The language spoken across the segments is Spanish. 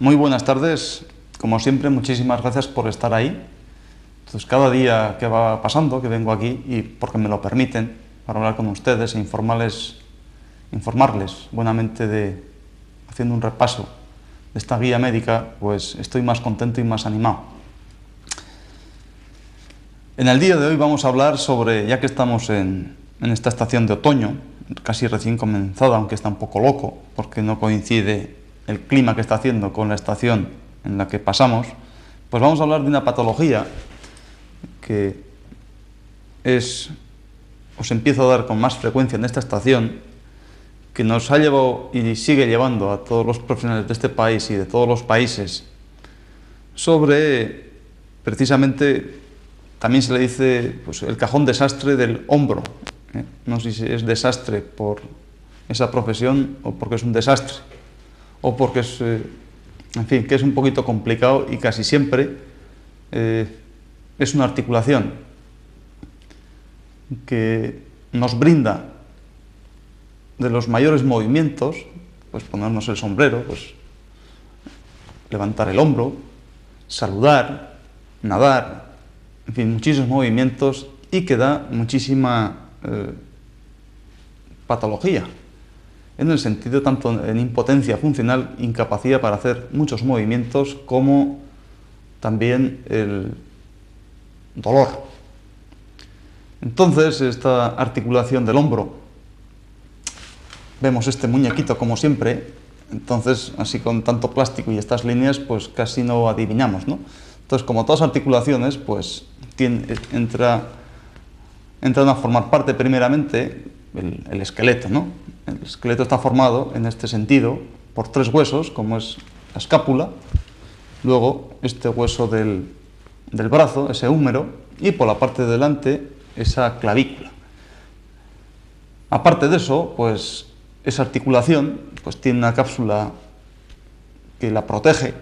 Muy buenas tardes, como siempre, muchísimas gracias por estar ahí. Entonces, cada día que va pasando, que vengo aquí, y porque me lo permiten, para hablar con ustedes e informarles buenamente haciendo un repaso de esta guía médica, pues estoy más contento y más animado. En el día de hoy vamos a hablar sobre, ya que estamos en esta estación de otoño, casi recién comenzada, aunque está un poco loco, porque no coincide el clima que está haciendo con la estación en la que pasamos, pues vamos a hablar de una patología que os empiezo a dar con más frecuencia en esta estación, que nos ha llevado y sigue llevando a todos los profesionales de este país y de todos los países sobre, precisamente, también se le dice pues, el cajón desastre del hombro. No sé si es desastre por esa profesión o porque es un desastre, o porque es, en fin, que es un poquito complicado y casi siempre es una articulación que nos brinda de los mayores movimientos, pues ponernos el sombrero, pues levantar el hombro, saludar, nadar, en fin, muchísimos movimientos y que da muchísima patología, en el sentido tanto en impotencia funcional, incapacidad para hacer muchos movimientos, como también el dolor. Entonces, esta articulación del hombro, vemos este muñequito como siempre, entonces así con tanto plástico y estas líneas, pues casi no adivinamos, ¿no? Entonces, como todas articulaciones, pues entran a formar parte primeramente el esqueleto, ¿no? El esqueleto está formado en este sentido por tres huesos, como es la escápula, luego este hueso del brazo, ese húmero, y por la parte de delante esa clavícula. Aparte de eso, pues esa articulación pues tiene una cápsula que la protege,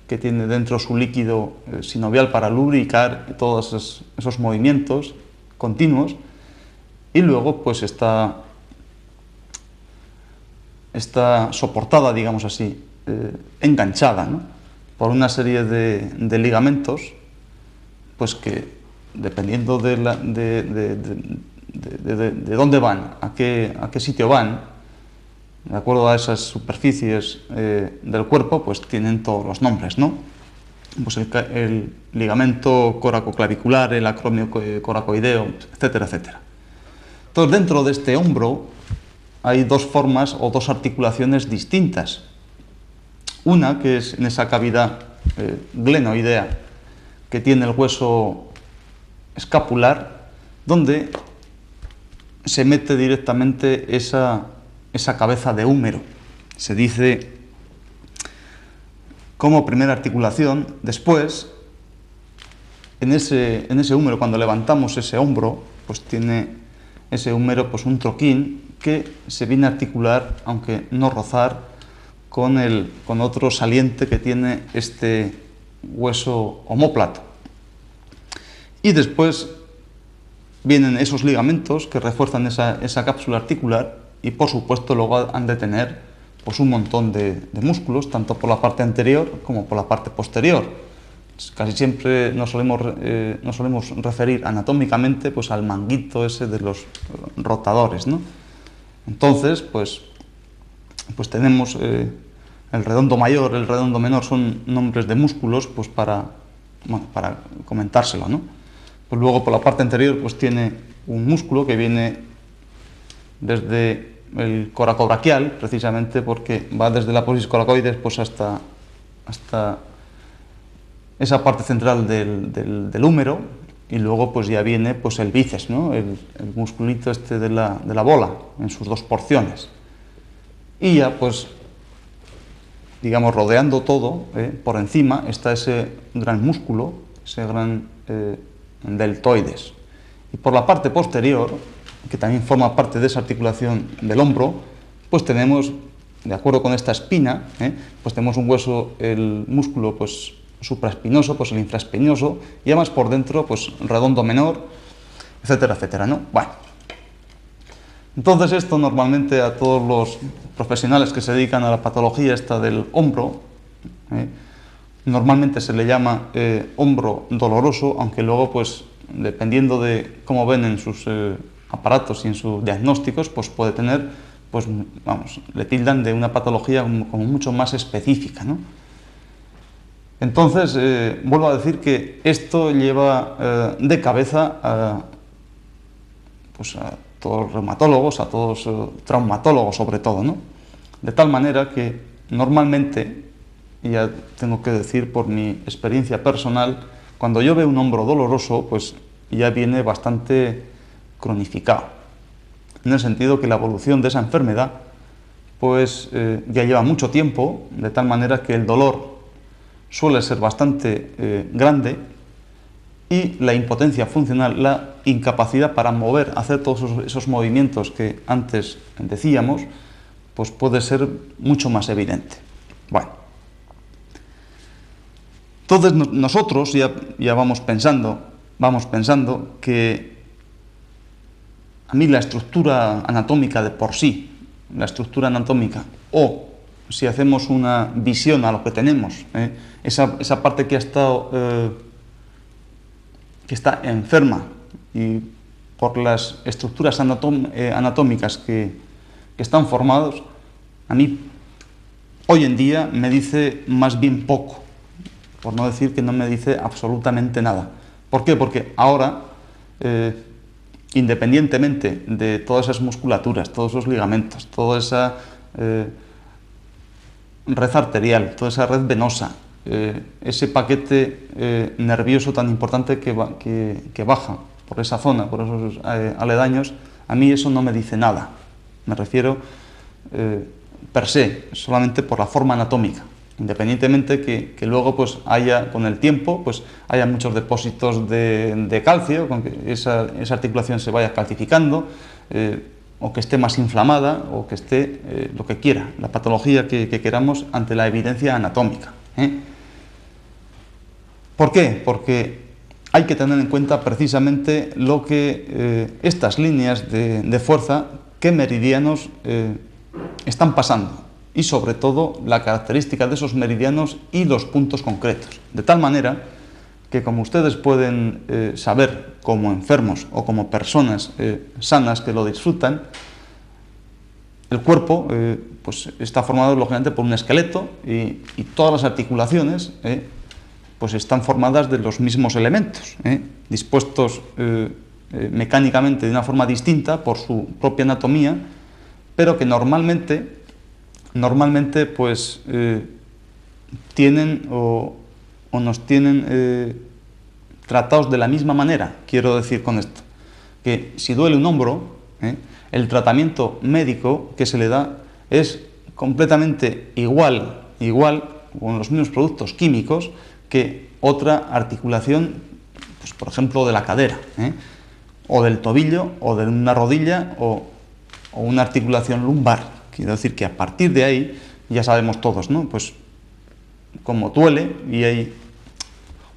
que tiene dentro su líquido sinovial para lubricar todos esos movimientos continuos, y luego pues está soportada, digamos así, enganchada, ¿no?, por una serie de ligamentos, pues que dependiendo de dónde van, a qué sitio van, de acuerdo a esas superficies del cuerpo, pues tienen todos los nombres, ¿no? Pues el ligamento coracoclavicular, el acromio coracoideo, etcétera, etcétera. Entonces, dentro de este hombro hay dos formas o dos articulaciones distintas. Una que es en esa cavidad glenoidea que tiene el hueso escapular, donde se mete directamente esa cabeza de húmero. Se dice como primera articulación. Después, en ese húmero, cuando levantamos ese hombro, pues tiene ese húmero pues un troquín que se viene a articular, aunque no rozar, con otro saliente que tiene este hueso omóplato. Y después vienen esos ligamentos que refuerzan esa cápsula articular, y por supuesto luego han de tener pues un montón de músculos, tanto por la parte anterior como por la parte posterior. Casi siempre nos solemos referir anatómicamente pues al manguito ese de los rotadores, ¿no? Entonces, pues tenemos el redondo mayor, el redondo menor, son nombres de músculos, pues para comentárselo, ¿no? Pues luego por la parte anterior pues tiene un músculo que viene desde el coracobraquial, precisamente porque va desde la apófisis coracoides pues hasta esa parte central del húmero, y luego pues ya viene pues el bíceps, ¿no?, el musculito este de la bola, en sus dos porciones. Y ya pues, digamos, rodeando todo, por encima está ese gran músculo, ese gran deltoides. Y por la parte posterior, que también forma parte de esa articulación del hombro, pues tenemos, de acuerdo con esta espina, pues tenemos un hueso, el músculo pues supraespinoso, pues el infraespinoso, y además por dentro pues redondo menor, etcétera, etcétera, ¿no? Bueno, entonces esto normalmente a todos los profesionales que se dedican a la patología esta del hombro, Normalmente se le llama hombro doloroso, aunque luego, pues, dependiendo de cómo ven en sus aparatos y en sus diagnósticos, pues puede tener, pues, vamos, le tildan de una patología como mucho más específica, ¿no? Entonces, vuelvo a decir que esto lleva de cabeza pues a todos los reumatólogos, a todos traumatólogos sobre todo, ¿no? De tal manera que normalmente, y ya tengo que decir por mi experiencia personal, cuando yo veo un hombro doloroso, pues ya viene bastante cronificado, en el sentido que la evolución de esa enfermedad pues ya lleva mucho tiempo, de tal manera que el dolor suele ser bastante grande y la impotencia funcional, la incapacidad para mover, hacer todos esos movimientos que antes decíamos, pues puede ser mucho más evidente. Bueno, entonces nosotros ya vamos pensando que a mí la estructura anatómica de por sí, la estructura anatómica, o si hacemos una visión a lo que tenemos, esa parte que ha estado, que está enferma y por las estructuras anatómicas que están formados, a mí hoy en día me dice más bien poco, por no decir que no me dice absolutamente nada. ¿Por qué? Porque ahora, independientemente de todas esas musculaturas, todos esos ligamentos, toda esa red arterial, toda esa red venosa, ese paquete nervioso tan importante que baja por esa zona, por esos aledaños, a mí eso no me dice nada. Me refiero per se, solamente por la forma anatómica, independientemente que luego pues haya, con el tiempo, pues haya muchos depósitos de calcio, con que esa articulación se vaya calcificando, o que esté más inflamada, o que esté lo que quiera, la patología que queramos ante la evidencia anatómica. ¿Por qué? Porque hay que tener en cuenta precisamente lo que estas líneas de fuerza, qué meridianos están pasando, y sobre todo la característica de esos meridianos y los puntos concretos. De tal manera que, como ustedes pueden saber como enfermos o como personas sanas que lo disfrutan, el cuerpo pues está formado lógicamente por un esqueleto y todas las articulaciones pues están formadas de los mismos elementos, dispuestos mecánicamente de una forma distinta por su propia anatomía, pero que normalmente pues tienen o nos tienen tratados de la misma manera. Quiero decir con esto que si duele un hombro, el tratamiento médico que se le da es completamente igual con los mismos productos químicos que otra articulación, pues por ejemplo de la cadera, o del tobillo, o de una rodilla, o una articulación lumbar. Quiero decir que a partir de ahí ya sabemos todos, ¿no? Pues como duele y hay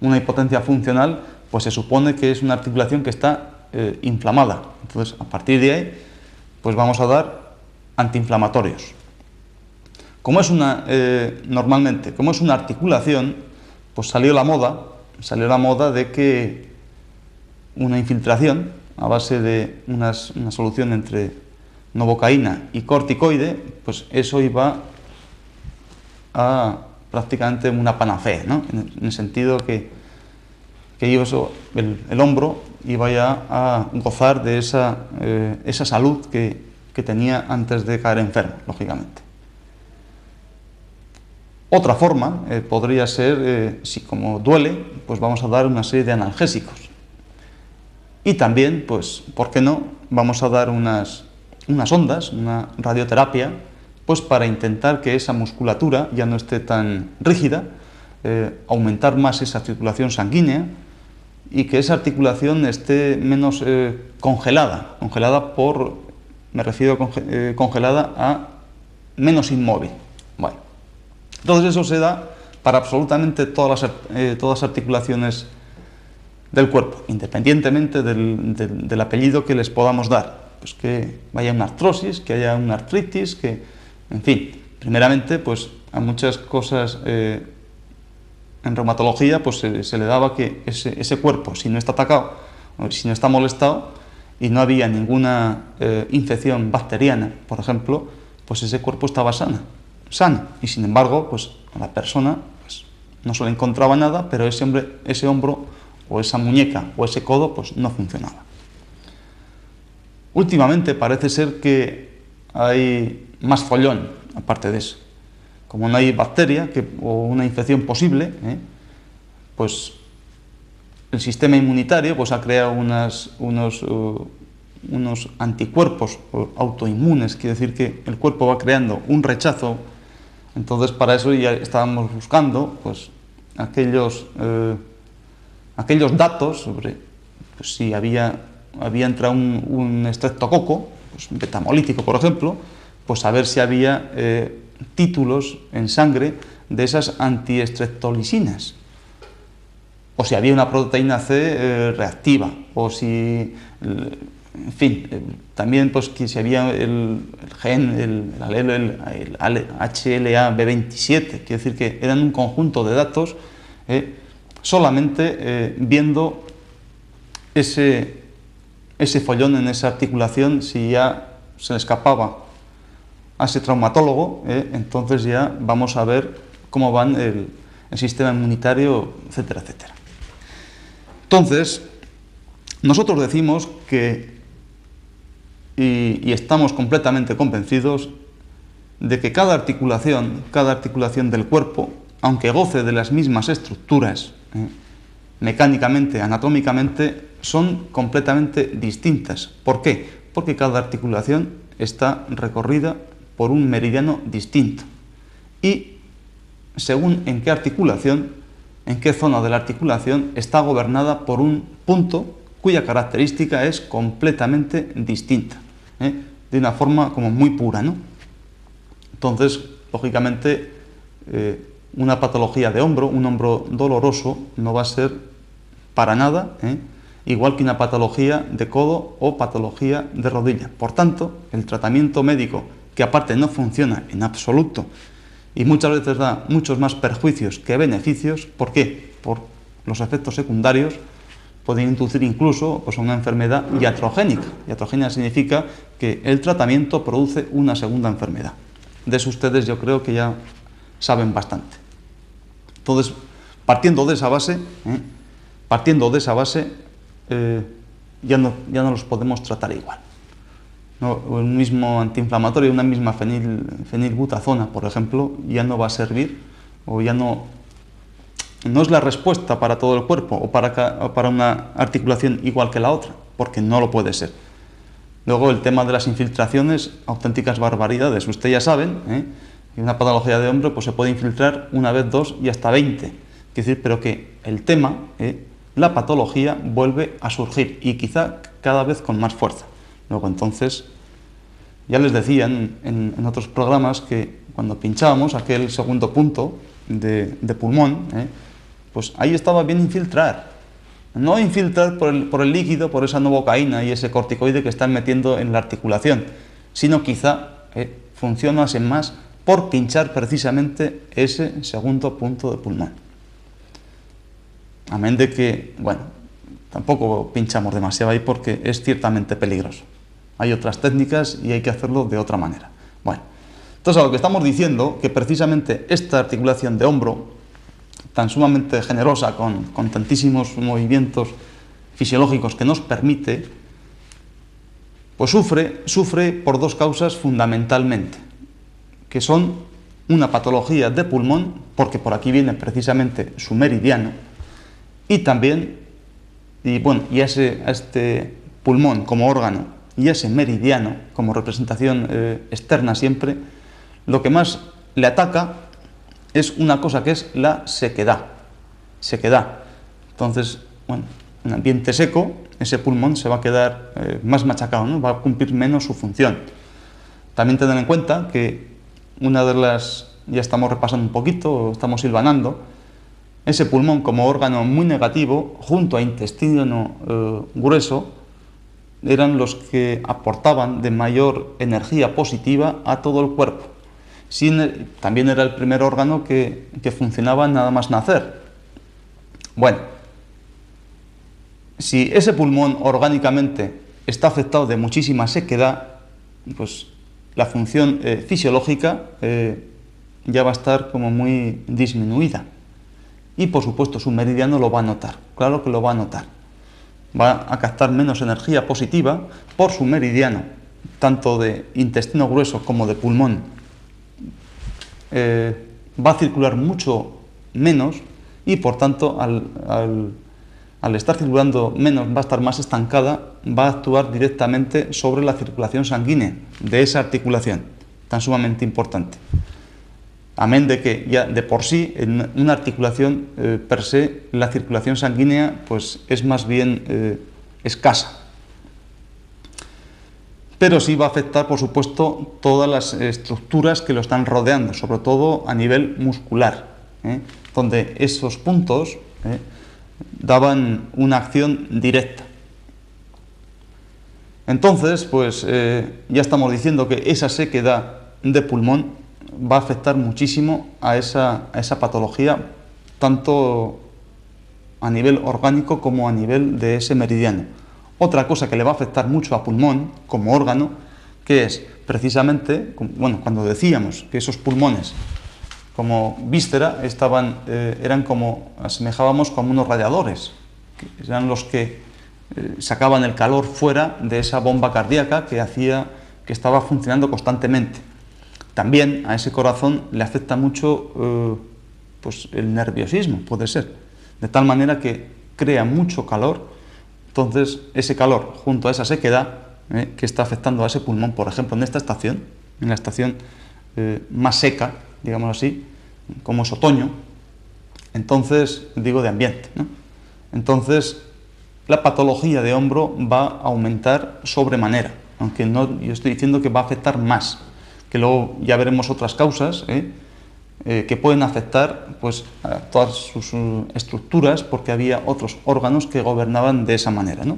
una impotencia funcional, pues se supone que es una articulación que está inflamada. Entonces, a partir de ahí, pues vamos a dar antiinflamatorios. Como es normalmente, como es una articulación, pues salió la moda de que una infiltración a base de una solución entre novocaína y corticoide, pues eso iba a prácticamente una panacea, ¿no? En el sentido que el hombro iba ya a gozar de esa salud que tenía antes de caer enfermo, lógicamente. Otra forma podría ser, si como duele, pues vamos a dar una serie de analgésicos. Y también, pues, ¿por qué no? Vamos a dar unas ondas, una radioterapia, pues para intentar que esa musculatura ya no esté tan rígida, aumentar más esa circulación sanguínea y que esa articulación esté menos congelada me refiero congelada a menos inmóvil. Bueno, entonces eso se da para absolutamente todas las articulaciones del cuerpo, independientemente del apellido que les podamos dar. Pues que vaya una artrosis, que haya una artritis, que, en fin, primeramente, pues a muchas cosas en reumatología pues se le daba que ese cuerpo, si no está atacado, o si no está molestado, y no había ninguna infección bacteriana, por ejemplo, pues ese cuerpo estaba sano. Y sin embargo, pues a la persona pues, no se le encontraba nada, pero ese hombro o esa muñeca o ese codo pues no funcionaba. Últimamente parece ser que hay más follón, aparte de eso. Como no hay bacteria o una infección posible, pues el sistema inmunitario pues, ha creado unos anticuerpos autoinmunes, quiere decir que el cuerpo va creando un rechazo. Entonces para eso ya estábamos buscando pues, aquellos datos sobre pues, si había entrado un estreptococo, pues, un betamolítico por ejemplo, pues a ver si había títulos en sangre de esas antiestreptolisinas, o si había una proteína C reactiva, o si, en fin, también pues que si había el gen, el alelo, el HLA-B27, quiere decir que eran un conjunto de datos solamente viendo ese follón en esa articulación. Si ya se le escapaba a ese traumatólogo, entonces ya vamos a ver cómo van el sistema inmunitario, etcétera, etcétera. Entonces, nosotros decimos que, y estamos completamente convencidos, de que cada articulación del cuerpo, aunque goce de las mismas estructuras, mecánicamente, anatómicamente, son completamente distintas. ¿Por qué? Porque cada articulación está recorrida por un meridiano distinto. Y según en qué articulación, en qué zona de la articulación, está gobernada por un punto cuya característica es completamente distinta, de una forma como muy pura, ¿no? Entonces, lógicamente, una patología de hombro, un hombro doloroso, no va a ser para nada igual que una patología de codo o patología de rodilla. Por tanto, el tratamiento médico, que aparte no funciona en absoluto y muchas veces da muchos más perjuicios que beneficios, ¿por qué? Por los efectos secundarios, pueden inducir incluso pues, una enfermedad iatrogénica. Iatrogénica significa que el tratamiento produce una segunda enfermedad. De eso ustedes yo creo que ya saben bastante. Entonces, partiendo de esa base, ya no los podemos tratar igual. ¿No? Un mismo antiinflamatorio, una misma fenilbutazona, por ejemplo, ya no va a servir, o ya no es la respuesta para todo el cuerpo o para una articulación igual que la otra, porque no lo puede ser. Luego el tema de las infiltraciones, auténticas barbaridades. Ustedes ya saben, que una patología de hombro pues, se puede infiltrar una vez, dos y hasta 20. Es decir, pero que el tema, la patología, vuelve a surgir y quizá cada vez con más fuerza. Luego entonces, ya les decía en otros programas que cuando pinchábamos aquel segundo punto de pulmón, pues ahí estaba bien infiltrar. No infiltrar por el líquido, por esa novocaína y ese corticoide que están metiendo en la articulación, sino quizá funcionase más por pinchar precisamente ese segundo punto de pulmón. Amén de que, bueno, tampoco pinchamos demasiado ahí porque es ciertamente peligroso. Hay otras técnicas y hay que hacerlo de otra manera. Bueno, entonces a lo que estamos diciendo, que precisamente esta articulación de hombro, tan sumamente generosa, con tantísimos movimientos fisiológicos que nos permite, pues sufre por dos causas fundamentalmente, que son una patología de pulmón, porque por aquí viene precisamente su meridiano, y también, a este pulmón como órgano y a ese meridiano como representación externa siempre, lo que más le ataca es una cosa que es la sequedad. Entonces, bueno, en ambiente seco, ese pulmón se va a quedar más machacado, ¿no? Va a cumplir menos su función. También tener en cuenta que una de las, ya estamos repasando un poquito, estamos hilvanando, ese pulmón como órgano muy negativo, junto a intestino grueso, eran los que aportaban de mayor energía positiva a todo el cuerpo. También era el primer órgano que funcionaba nada más nacer. Bueno, si ese pulmón orgánicamente está afectado de muchísima sequedad, pues la función fisiológica ya va a estar como muy disminuida. Y por supuesto su meridiano lo va a notar, claro que lo va a notar. Va a captar menos energía positiva por su meridiano, tanto de intestino grueso como de pulmón. Va a circular mucho menos y por tanto al estar circulando menos, va a estar más estancada, va a actuar directamente sobre la circulación sanguínea de esa articulación tan sumamente importante. Amén de que ya de por sí en una articulación per se la circulación sanguínea pues es más bien escasa. Pero sí va a afectar, por supuesto, todas las estructuras que lo están rodeando, sobre todo a nivel muscular, donde esos puntos daban una acción directa. Entonces, pues ya estamos diciendo que esa sequedad de pulmón va a afectar muchísimo a esa patología, tanto a nivel orgánico como a nivel de ese meridiano. Otra cosa que le va a afectar mucho a pulmón como órgano, que es precisamente, bueno, cuando decíamos que esos pulmones como víscera eran como, asemejábamos como unos radiadores, que eran los que sacaban el calor fuera de esa bomba cardíaca que hacía que estaba funcionando constantemente. También a ese corazón le afecta mucho pues el nerviosismo, puede ser, de tal manera que crea mucho calor. Entonces ese calor junto a esa sequedad que está afectando a ese pulmón, por ejemplo en esta estación, en la estación más seca, digamos así, como es otoño, entonces digo de ambiente, ¿no? Entonces la patología de hombro va a aumentar sobremanera, aunque no, yo estoy diciendo que va a afectar más, que luego ya veremos otras causas que pueden afectar pues, a todas sus estructuras, porque había otros órganos que gobernaban de esa manera, ¿no?